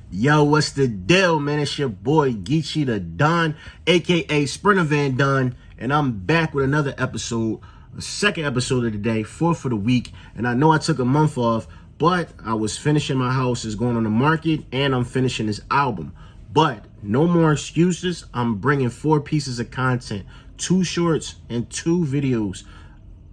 Yo, what's the deal, man? It's your boy Geechee the Don, aka Sprinter Van Don, and I'm back with another episode, a second episode of the day, fourth for the week. And I know I took a month off, but I was finishing my house, is going on the market, and I'm finishing this album. But no more excuses. I'm bringing 4 pieces of content, 2 shorts and 2 videos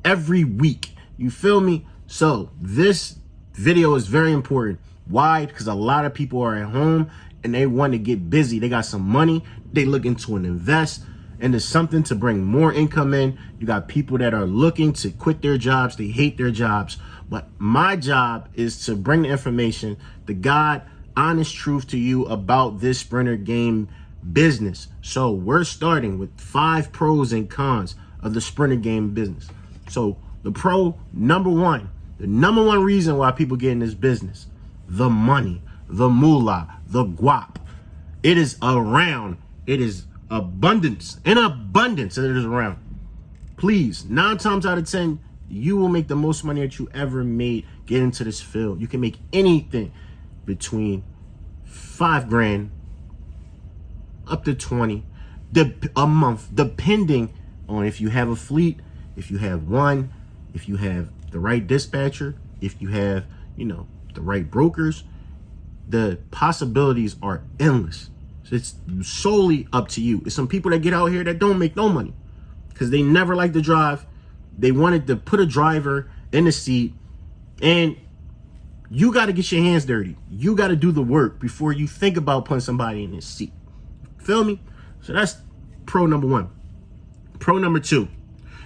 every week. You feel me? So this video is very important. Why? Because a lot of people are at home and they want to get busy. They got some money. They looking to invest, and there's something to bring more income in. You got people that are looking to quit their jobs. They hate their jobs. But my job is to bring the information, the God honest truth to you about this Sprinter game business. So we're starting with 5 pros and cons of the Sprinter game business. So the pro number one, the number one reason why people get in this business: the money, the moolah, the guap. It is around. It is abundance. In abundance, it is around. Please, 9 times out of 10, you will make the most money that you ever made. Get into this field. You can make anything between 5 grand up to 20 a month, depending on if you have a fleet, if you have one, if you have the right dispatcher, if you have, the right brokers. The possibilities are endless. So it's solely up to you. There's some people that get out here that don't make no money because they never like to drive. They wanted to put a driver in the seat, and you got to get your hands dirty. You got to do the work before you think about putting somebody in this seat. Feel me? So that's pro number 1. Pro number 2,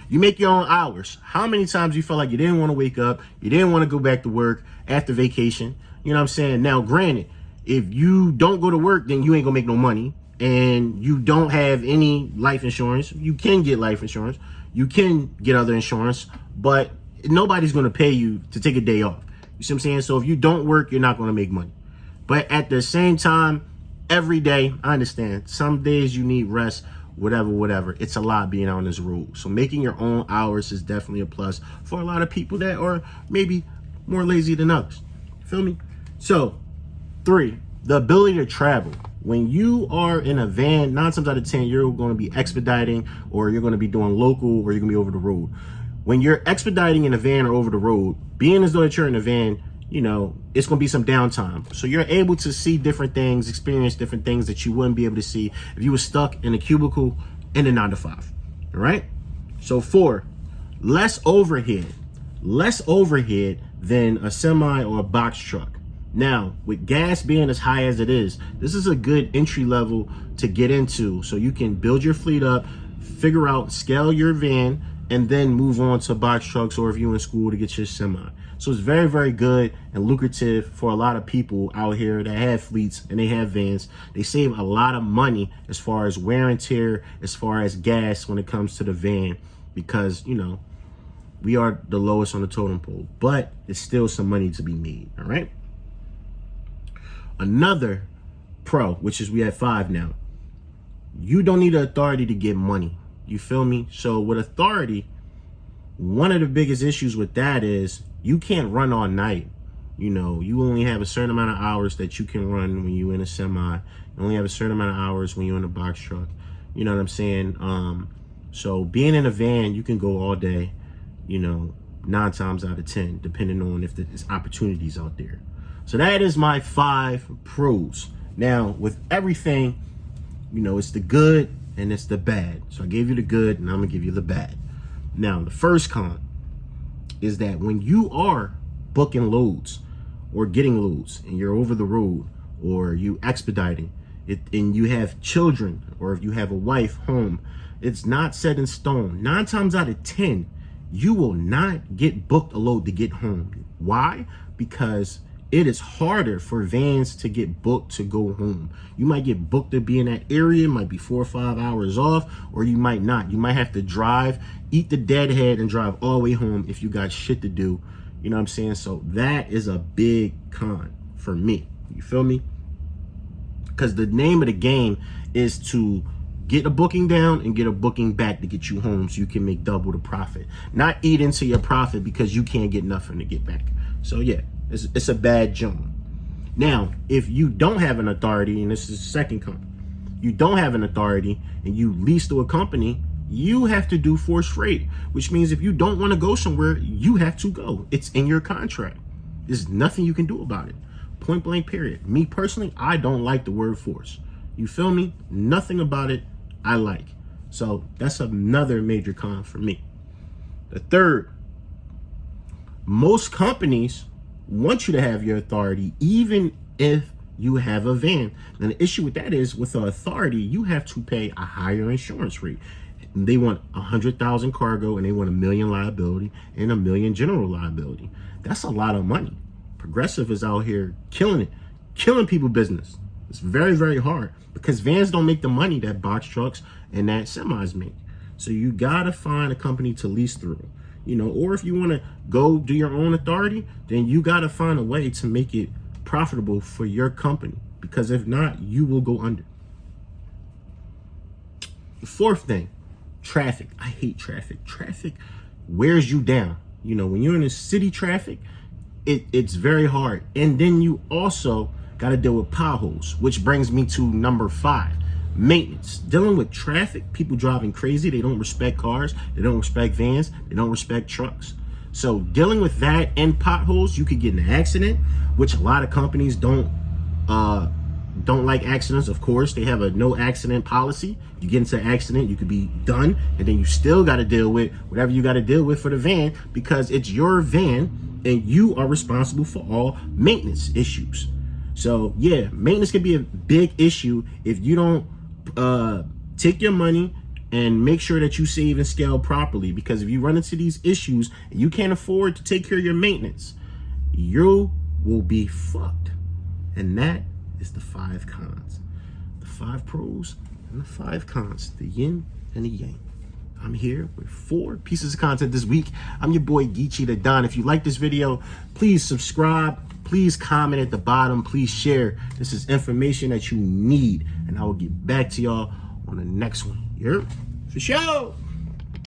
you make your own hours. How many times you felt like you didn't want to wake up, you didn't want to go back to work after vacation? You know what I'm saying? Now, granted, if you don't go to work, then you ain't gonna make no money, and you don't have any life insurance. You can get life insurance. You can get other insurance, but nobody's gonna pay you to take a day off. You see what I'm saying? So if you don't work, you're not gonna make money. But at the same time, every day, I understand, some days you need rest, whatever. It's a lot being on this road. So making your own hours is definitely a plus for a lot of people that are maybe more lazy than others. Feel me? So 3, the ability to travel. When you are in a van, 9 times out of 10, you're going to be expediting, or you're going to be doing local, or you're going to be over the road. When you're expediting in a van or over the road, being as though that you're in a van, it's going to be some downtime. So you're able to see different things, experience different things that you wouldn't be able to see if you were stuck in a cubicle in a 9 to 5. All right. So 4, less overhead than a semi or a box truck. Now, with gas being as high as it is, this is a good entry level to get into, so you can build your fleet up, figure out, scale your van, and then move on to box trucks, or if you're in school, to get your semi. So it's very, very good and lucrative for a lot of people out here that have fleets and they have vans. They save a lot of money as far as wear and tear, as far as gas when it comes to the van, because, we are the lowest on the totem pole, but it's still some money to be made. All right. Another pro, which is we have 5 now. You don't need the authority to get money. You feel me? So with authority, one of the biggest issues with that is you can't run all night. You only have a certain amount of hours that you can run when you're in a semi. You only have a certain amount of hours when you're in a box truck. You know what I'm saying? So being in a van, you can go all day, 9 times out of 10, depending on if there's opportunities out there. So that is my 5 pros. Now, with everything, it's the good and it's the bad. So I gave you the good, and I'm going to give you the bad. Now, the first con is that when you are booking loads or getting loads and you're over the road, or you expediting it, and you have children, or if you have a wife home, it's not set in stone. 9 times out of 10, you will not get booked a load to get home. Why? Because it is harder for vans to get booked to go home. You might get booked to be in that area, it might be 4 or 5 hours off, or you might not. You might have to drive, eat the deadhead, and drive all the way home if you got shit to do. You know what I'm saying? So that is a big con for me. You feel me? Because the name of the game is to get a booking down and get a booking back to get you home so you can make double the profit. Not eat into your profit because you can't get nothing to get back. So yeah, it's a bad joint. Now, if you don't have an authority, and this is the second con, you don't have an authority and you lease to a company, you have to do forced freight, which means if you don't want to go somewhere, you have to go. It's in your contract. There's nothing you can do about it. Point blank, period. Me personally, I don't like the word force. You feel me? Nothing about it I like. So that's another major con for me. The third, most companies want you to have your authority, even if you have a van. Now the issue with that is, with the authority, you have to pay a higher insurance rate. They want 100,000 cargo and they want 1 million liability and 1 million general liability. That's a lot of money. Progressive is out here killing it, killing people business. It's very, very hard because vans don't make the money that box trucks and that semis make. So you gotta find a company to lease through, you know, or if you want to go do your own authority, then you gotta find a way to make it profitable for your company, because if not, you will go under. The fourth thing, traffic. I hate traffic. Traffic wears you down. You know, when you're in a city traffic, it's very hard. And then you also got to deal with potholes, which brings me to number 5, maintenance. Dealing with traffic, people driving crazy. They don't respect cars. They don't respect vans. They don't respect trucks. So dealing with that and potholes, you could get in an accident, which a lot of companies don't like accidents. Of course, they have a no accident policy. You get into an accident, you could be done, and then you still got to deal with whatever you got to deal with for the van, because it's your van and you are responsible for all maintenance issues. So yeah, maintenance can be a big issue if you don't take your money and make sure that you save and scale properly, because if you run into these issues and you can't afford to take care of your maintenance, you will be fucked. And that is the 5 cons. The 5 pros and the 5 cons, the yin and the yang. I'm here with 4 pieces of content this week. I'm your boy Geechee the Don. If you like this video, please subscribe. Please comment at the bottom. Please share. This is information that you need, and I will get back to y'all on the next one. For sure.